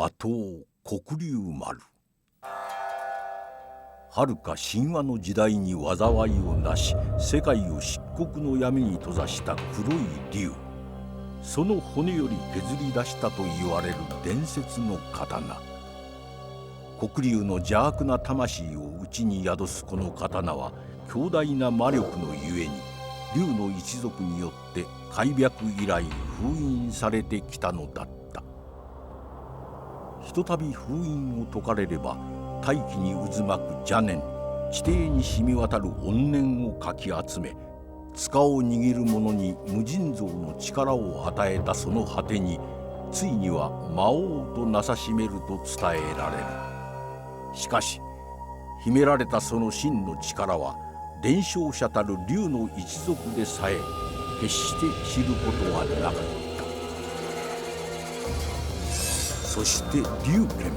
的黒竜丸。遥か神話の時代に災いをなし、世界を漆黒の闇に閉ざした黒い竜。その骨より削り出したと言われる伝説の刀。黒竜の邪悪な魂を内に宿すこの刀は、強大な魔力のゆえに竜の一族によって開闢以来封印されてきたのだった。ひとたび封印を解かれれば、大気に渦巻く邪念、地底に染み渡る怨念をかき集め、塚を握る者に無尽蔵の力を与えたその果てに、ついには魔王となさしめると伝えられる。しかし秘められたその真の力は、伝承者たる竜の一族でさえ決して知ることはなかった。そして龍剣、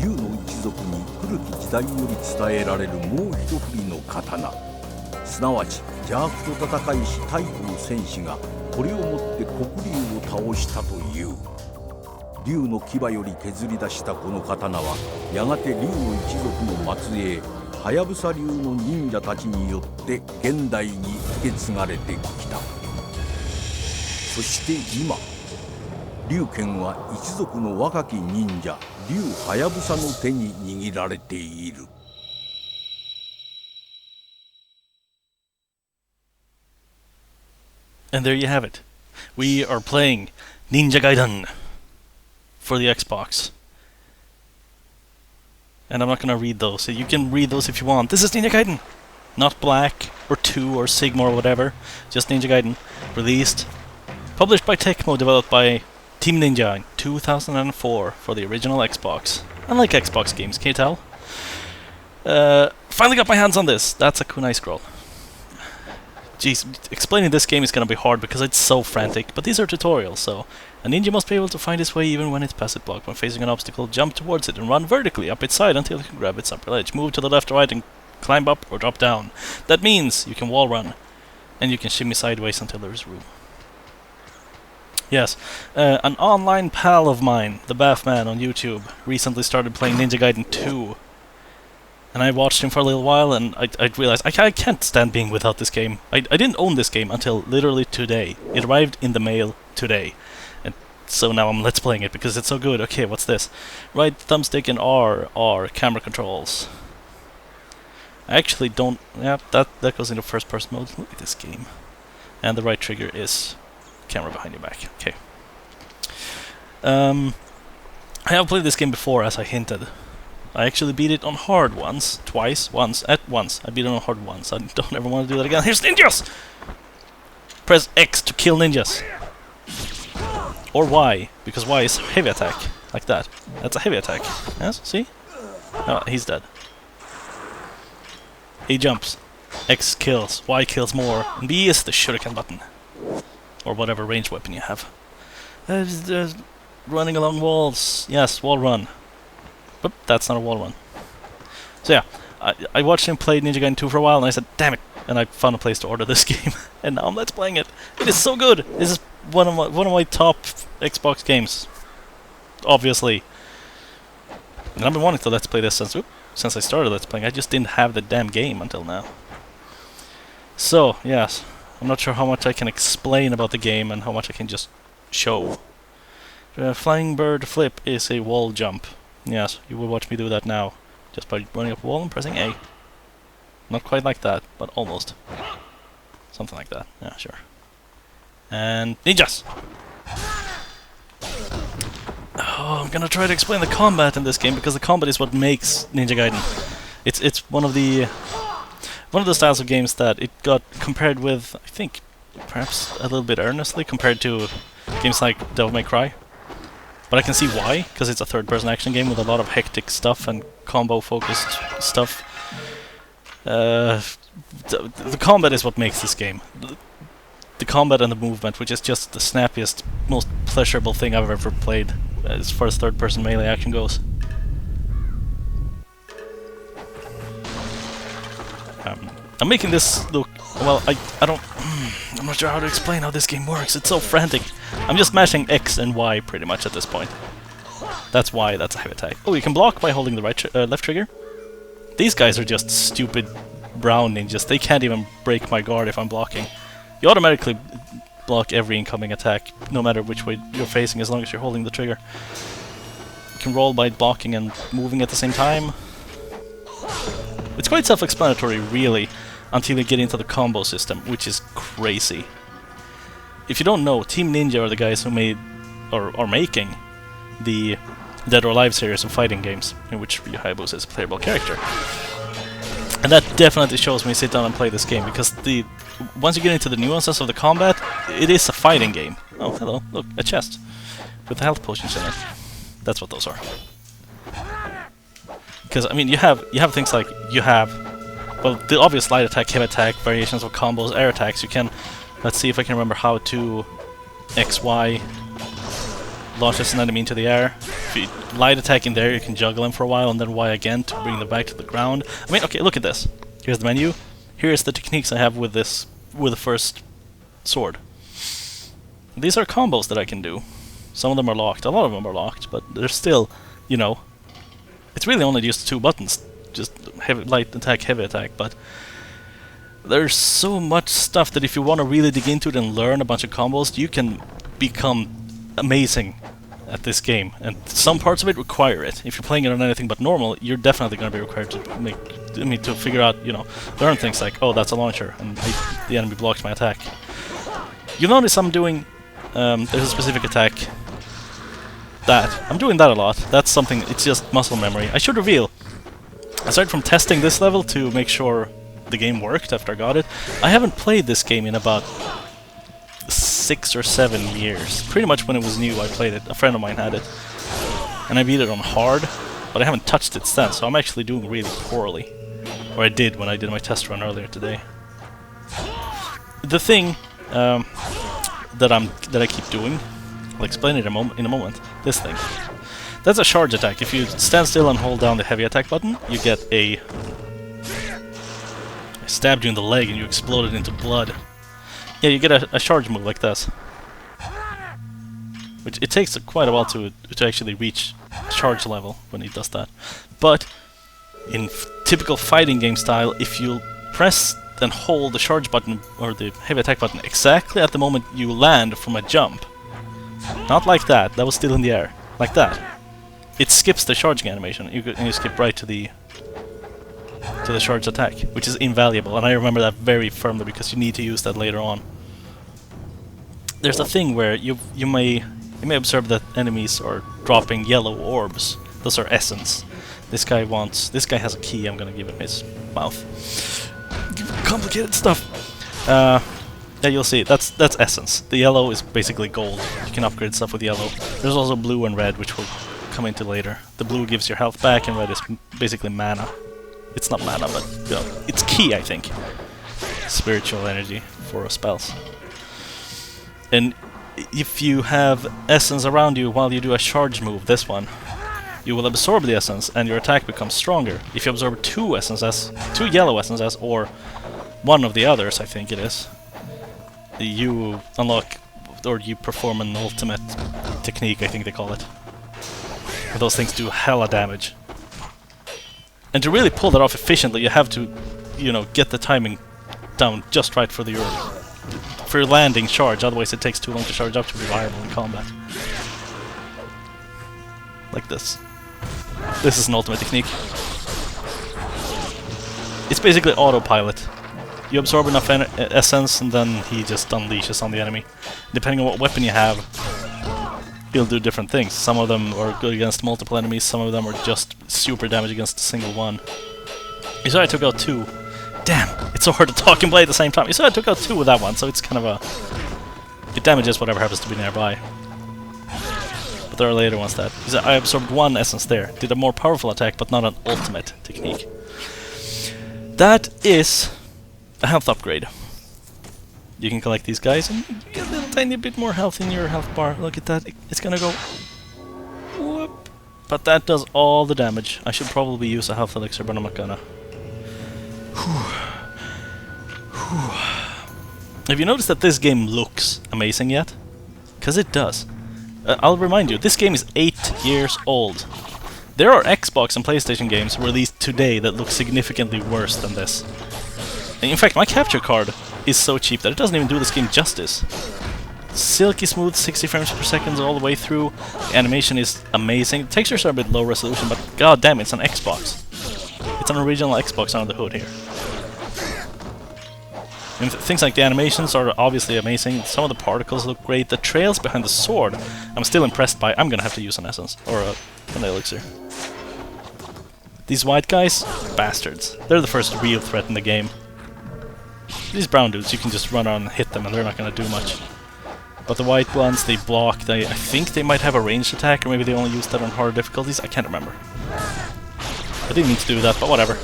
竜の一族に古き時代より伝えられるもう一振りの刀、すなわち邪悪と戦いし太古の戦士がこれをもって黒竜を倒したという。竜の牙より削り出したこの刀は、やがて竜の一族の末裔はやぶさ流の忍者たちによって現代に受け継がれてきた。そして今、龍剣は一族の若き忍者竜はやぶさの手に握られている。And there you have it. We are playing Ninja Gaiden for the Xbox. And I'm not going to read those, so you can read those if you want. This is Ninja Gaiden! Not Black, or 2, or Sigma, or whatever. Just Ninja Gaiden. Released. Published by Tecmo, developed by Team Ninja in 2004 for the original Xbox. I like Xbox games, can you tell? Finally got my hands on this. That's a kunai scroll. Jeez, explaining this game is gonna be hard because it's so frantic, but these are tutorials, so a ninja must be able to find his way even when it's past it blocked. When facing an obstacle, jump towards it and run vertically up its side until you can grab its upper ledge. Move to the left or right and climb up or drop down. That means you can wall run, and you can shimmy sideways until there is room. Yes, an online pal of mine, the Bathman on YouTube, recently started playing Ninja Gaiden 2. And I watched him for a little while, and I realized I can't stand being without this game. I didn't own this game until literally today. It arrived in the mail today. And so now I'm let's playing it because it's so good. Okay, what's this? Right thumbstick and R are camera controls. I actually don't... Yeah, that goes into first person mode. Look at this game. And the right trigger is camera behind your back. Okay. I have played this game before, as I hinted. I actually beat it on hard once, twice, once. I beat it on hard once. I don't ever want to do that again. Here's ninjas! Press X to kill ninjas. Or Y, because Y is heavy attack. Like that. That's a heavy attack. Yes, see? Oh, he's dead. A jumps. X kills. Y kills more. And B is the shuriken button. Or whatever ranged weapon you have. Running along walls. Yes, wall run. But that's not a wall run. So yeah, I watched him play Ninja Gaiden 2 for a while, and I said, damn it! And I found a place to order this game, and now I'm let's playing it. It is so good. This is one of my top Xbox games, obviously. And I've been wanting to let's play this since I started let's playing. I just didn't have the damn game until now. So yes, I'm not sure how much I can explain about the game and how much I can just show. Flying bird flip is a wall jump. Yes, you will watch me do that now, just by running up a wall and pressing A. Not quite like that, but almost. Something like that, yeah, sure. And ninjas! Oh, I'm gonna try to explain the combat in this game, because the combat is what makes Ninja Gaiden. It's one of the styles of games that it got compared with, I think, perhaps a little bit earnestly, compared to games like Devil May Cry. But I can see why, because it's a third-person action game with a lot of hectic stuff and combo-focused stuff. The combat is what makes this game. The combat and the movement, which is just the snappiest, most pleasurable thing I've ever played, as far as third-person melee action goes. I'm making this look... Well, I don't... I'm not sure how to explain how this game works. It's so frantic. I'm just mashing X and Y pretty much at this point. That's why that's a heavy attack. Oh, you can block by holding the left trigger. These guys are just stupid brown ninjas. They can't even break my guard if I'm blocking. You automatically block every incoming attack, no matter which way you're facing, as long as you're holding the trigger. You can roll by blocking and moving at the same time. It's quite self-explanatory, really, until you get into the combo system, which is crazy. If you don't know, Team Ninja are the guys who made, or are making, the Dead or Alive series of fighting games, in which Ryu Hayabusa is a playable character. And that definitely shows when you sit down and play this game, because once you get into the nuances of the combat, it is a fighting game. Oh, hello, look, a chest with health potions in it. That's what those are. Because, I mean, you have things like, well, the obvious light attack, heavy attack, variations of combos, air attacks. You can, let's see if I can remember how to XY launches an enemy into the air. If you light attack in there, you can juggle him for a while, and then Y again to bring them back to the ground. I mean, okay, look at this. Here's the menu. Here's the techniques I have with the first sword. These are combos that I can do. Some of them are locked. A lot of them are locked, but they're still, you know, it's really only just 2 buttons. Just light attack, heavy attack, but there's so much stuff that if you want to really dig into it and learn a bunch of combos, you can become amazing at this game. And some parts of it require it. If you're playing it on anything but normal, you're definitely going to be required to figure out, you know, learn things like, oh, that's a launcher, and the enemy blocks my attack. You'll notice I'm doing, there's a specific attack I'm doing that a lot. That's something, it's just muscle memory. I should reveal, aside from testing this level to make sure the game worked after I got it, I haven't played this game in about 6 or 7 years. Pretty much when it was new I played it. A friend of mine had it. And I beat it on hard, but I haven't touched it since, so I'm actually doing really poorly. Or I did when I did my test run earlier today. The thing that I keep doing, I'll explain it in a moment. This thing. That's a charge attack. If you stand still and hold down the heavy attack button, you get I stabbed you in the leg and you exploded into blood. Yeah, you get a charge move like this. Which it takes quite a while to actually reach charge level when he does that. But in typical fighting game style, if you press and hold the charge button or the heavy attack button exactly at the moment you land from a jump, not like that, that was still in the air, like that, it skips the charging animation, and you skip right to the charge attack, which is invaluable, and I remember that very firmly because you need to use that later on. There's a thing where you may observe that enemies are dropping yellow orbs. Those are essence. This guy has a key. I'm gonna give him his mouth. Complicated stuff. Yeah, you'll see. That's essence. The yellow is basically gold. You can upgrade stuff with yellow. There's also blue and red, which we'll come into later. The blue gives your health back, and red is basically mana. It's not mana, but you know, it's key, I think. Spiritual energy for spells. And if you have essence around you while you do a charge move, this one, you will absorb the essence and your attack becomes stronger. If you absorb 2 yellow essences, or one of the others, I think it is, you unlock, or you perform an ultimate technique, I think they call it. And those things do hella damage. And to really pull that off efficiently, you have to, you know, get the timing down just right for your landing charge, otherwise it takes too long to charge up to be viable in combat. Like this. This is an ultimate technique. It's basically autopilot. You absorb enough essence and then he just unleashes on the enemy. Depending on what weapon you have, he'll do different things. Some of them are good against multiple enemies, some of them are just super damage against a single one. You saw I took out 2. Damn, it's so hard to talk and play at the same time. You saw I took out 2 with that one, so it's kind of it damages whatever happens to be nearby. But there are later ones that... I absorbed 1 essence there, did a more powerful attack, but not an ultimate technique. That is a health upgrade. You can collect these guys and you get a little tiny bit more health in your health bar. Look at that, it's gonna go... Whoop. But that does all the damage. I should probably use a health elixir, but I'm not gonna. Have you noticed that this game looks amazing yet? Because it does. I'll remind you, this game is 8 years old. There are Xbox and PlayStation games released today that look significantly worse than this. And in fact, my capture card is so cheap that it doesn't even do this game justice. Silky smooth, 60 frames per second all the way through. The animation is amazing. The textures are a bit low resolution, but god damn, it's an Xbox. It's an original Xbox under the hood here. And things like the animations are obviously amazing. Some of the particles look great. The trails behind the sword, I'm still impressed by. I'm gonna have to use an essence or an elixir. These white guys, bastards. They're the first real threat in the game. These brown dudes, you can just run around and hit them and they're not gonna do much. But the white ones, they block. I think they might have a ranged attack, or maybe they only use that on harder difficulties. I can't remember. I didn't mean to do that, but whatever.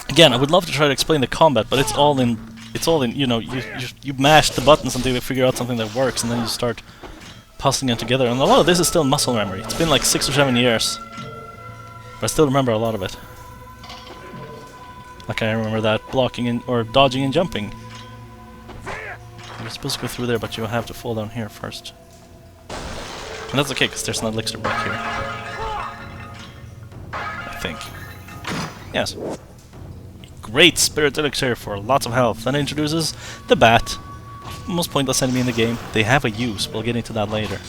Again, I would love to try to explain the combat, but it's all in. You know, you mash the buttons until you figure out something that works, and then you start puzzling them together. And a lot of this is still muscle memory. It's been like 6 or 7 years, but I still remember a lot of it. Like I remember that blocking and or dodging and jumping. You're supposed to go through there, but you have to fall down here first. And that's okay, because there's an elixir back here. I think. Yes. Great spirit elixir for lots of health. And introduces the bat. Most pointless enemy in the game. They have a use, we'll get into that later.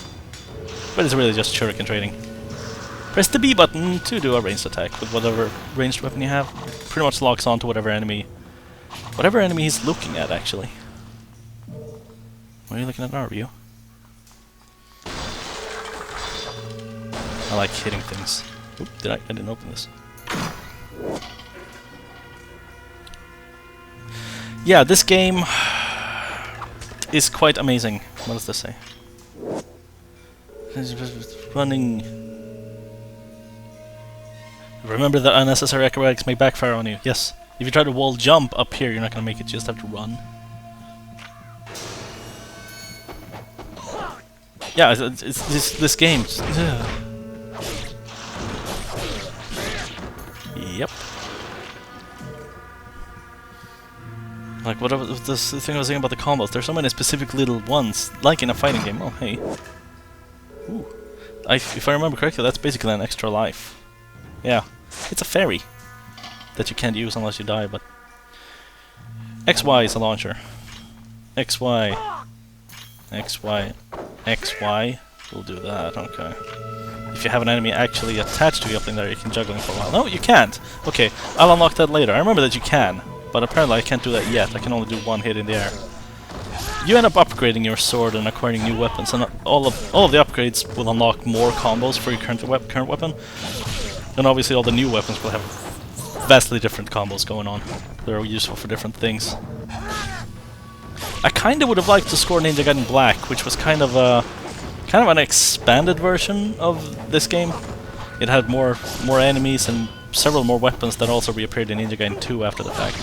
But it's really just shuriken trading. Press the B button to do a ranged attack with whatever ranged weapon you have. Pretty much locks on to whatever enemy he's looking at, actually. What are you looking at, are you? I like hitting things. Oop, I didn't open this. Yeah, this game is quite amazing. What does this say? Running. Remember that unnecessary acrobatics may backfire on you. Yes. If you try to wall jump up here, you're not going to make it. You just have to run. Yeah, it's this game. Yep. Like, what was this thing I was saying about the combos? There's so many specific little ones, like in a fighting game. Oh, hey. Ooh. If I remember correctly, that's basically an extra life. Yeah. It's a fairy that you can't use unless you die, but... XY is a launcher. XY. XY. XY. We'll do that, okay. If you have an enemy actually attached to you up in there, you can juggle him for a while. No, you can't! Okay, I'll unlock that later. I remember that you can, but apparently I can't do that yet. I can only do one hit in the air. You end up upgrading your sword and acquiring new weapons, and all of the upgrades will unlock more combos for your current weapon. And obviously all the new weapons will have vastly different combos going on. They're useful for different things. I kinda would have liked to score Ninja Gaiden Black, which was kind of an expanded version of this game. It had more enemies and several more weapons that also reappeared in Ninja Gaiden 2 after the fact.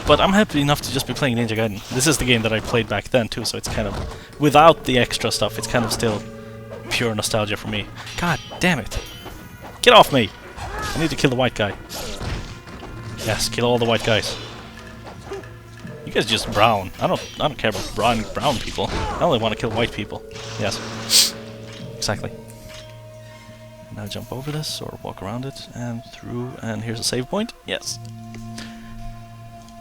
But I'm happy enough to just be playing Ninja Gaiden. This is the game that I played back then too, so it's kind of... Without the extra stuff, it's kind of still pure nostalgia for me. God damn it! Get off me! I need to kill the white guy. Yes, kill all the white guys. You guys are just brown. I don't care about brown people. I only want to kill white people. Yes. Exactly. Now jump over this, or walk around it, and through, and here's a save point. Yes.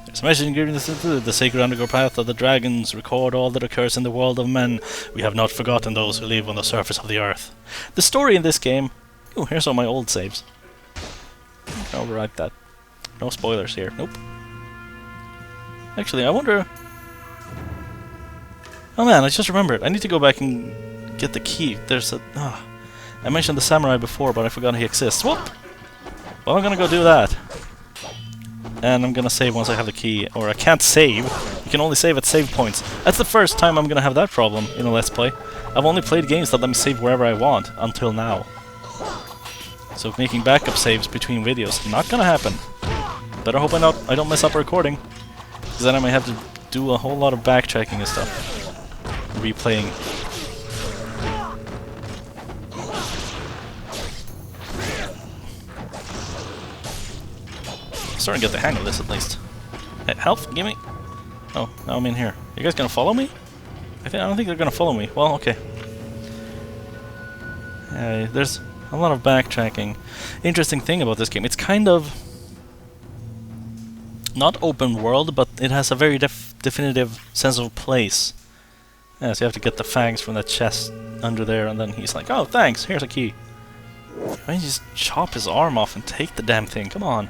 There's a message given the sacred underground path of the dragons. Record all that occurs in the world of men. We have not forgotten those who live on the surface of the earth. The story in this game... Ooh, here's all my old saves. I'll overwrite that. No spoilers here. Nope. Actually, I wonder... Oh man, I just remembered. I need to go back and get the key. There's a... I mentioned the samurai before, but I forgot he exists. Whoop! Well, I'm gonna go do that. And I'm gonna save once I have the key. Or I can't save. You can only save at save points. That's the first time I'm gonna have that problem in a Let's Play. I've only played games that let me save wherever I want, until now. So making backup saves between videos, not gonna happen. Better hope I don't mess up a recording. Because then I might have to do a whole lot of backtracking and stuff. Replaying. I'm starting to get the hang of this at least. Hey. health, gimme. Oh, now I'm in here. You guys gonna follow me? I don't think they're gonna follow me. Well, okay. There's a lot of backtracking. Interesting thing about this game, it's kind of not open world, but it has a very definitive sense of place. Yeah, so you have to get the fangs from that chest under there, and then he's like, "Oh, thanks. Here's a key." Why don't you just chop his arm off and take the damn thing? Come on.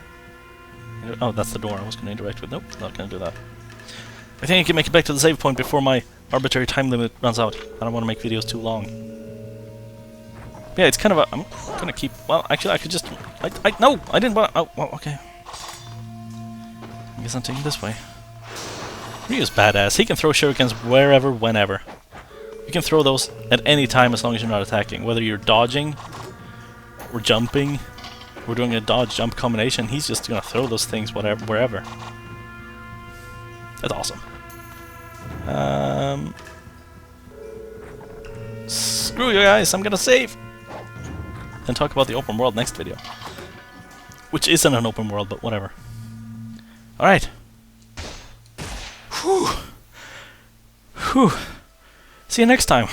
Oh, that's the door I was going to interact with. Nope, not going to do that. I think I can make it back to the save point before my arbitrary time limit runs out. I don't want to make videos too long. Yeah, it's kind of a... I'm going to keep... Well, actually, I could just... No! I didn't want... Oh, well, okay. I guess I'm taking this way. Ryu's badass. He can throw shurikens wherever, whenever. You can throw those at any time as long as you're not attacking. Whether you're dodging or jumping, we're doing a dodge-jump combination, he's just gonna throw those things wherever. That's awesome. Screw you guys, I'm gonna save! And talk about the open world next video. Which isn't an open world, but whatever. Alright. Whew. Whew. See you next time.